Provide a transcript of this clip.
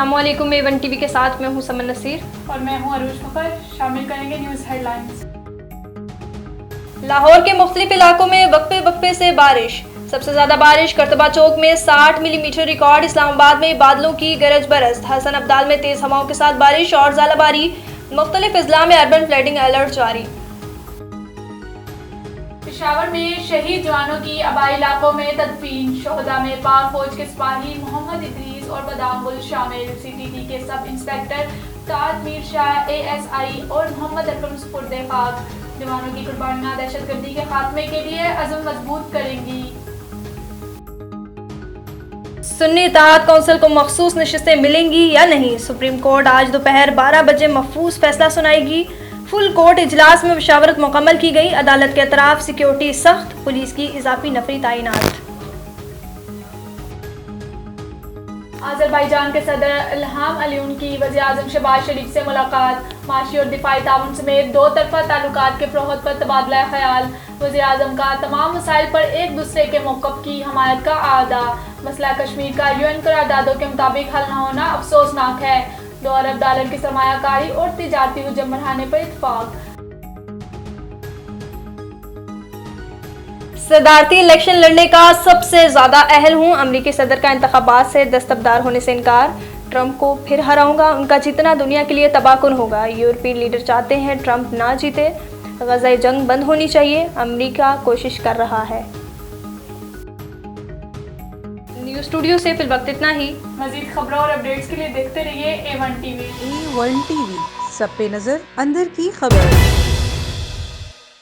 अस्सलामुअलैकुम A1 TV के साथ मैं हूं समन नसीर और मैं हूं अरूज फखर। शामिल करेंगे न्यूज़ हेडलाइंस। लाहौर के मुख्तलिफ इलाकों में वक्फे वक्फे से बारिश। सबसे ज्यादा बारिश करतबा चौक में 60 मिलीमीटर रिकॉर्ड। इस्लामाबाद में बादलों की गरज बरस। हसन अब्दाल में तेज हवाओं के साथ बारिश और ज़ालाबारी। मुख्तलिफ अजला में अर्बन फ्लडिंग अलर्ट जारी। पेशावर में शहीद जवानों की आबाई इलाकों में तदफीन। शोहदा में पाक फौज के सिपाही मोहम्मद इदरीस और बदाम गुल शामिल। CTT के सब इंस्पेक्टर ताज मीर शाह ASI और मोहम्मद अकरम सुपुर्दे खाक। जवानों की कुर्बानियां दहशतगर्दी के खात्मे के लिए अज़म मजबूत करेंगी। सुन्नी इत्तेहाद कौंसिल को मखसूस नशिस्तें मिलेंगी या नहीं। सुप्रीम कोर्ट आज दोपहर 12 बजे महफूज फैसला सुनाएगी। फुल कोर्ट इजलास में मशावरत मुकम्मल की गई। अदालत के अतराफ सिक्योरिटी सख्त, पुलिस की इजाफी नफरी तैनात। अज़रबैजान के सदर इल्हाम अलियन की वज़ीर आज़म शहबाज शरीफ से मुलाकात। माशी और दिफाई ताउन समेत दो तरफा ताल्लुकात के फ़रोग़ पर तबादला ख्याल। वज़ीर आज़म का तमाम मसाइल पर एक दूसरे के मौक़िफ़ की हमायत का आदा। मसला कश्मीर का UN करारदादों के मुताबिक हल न होना अफसोसनाक है। $2 अरब की सरमायाकारी और तिजारती हुजम बढ़ाने पर इत्तफाक। सदारती इलेक्शन लड़ने का सबसे ज्यादा अहल हूँ। अमरीकी सदर का इंतखाबात से दस्तबरदार होने से इनकार। ट्रंप को फिर हराऊंगा, उनका जीतना दुनिया के लिए तबाहकुन होगा। यूरोपीय लीडर चाहते हैं ट्रंप ना जीते। गजा जंग बंद होनी चाहिए, अमरीका कोशिश कर रहा है। न्यूज़ स्टूडियो से फिल वक्त इतना ही। मज़ीद खबरों और अपडेट्स के लिए देखते रहिए A1 TV। A1 TV, सब पे नजर, अंदर की खबर।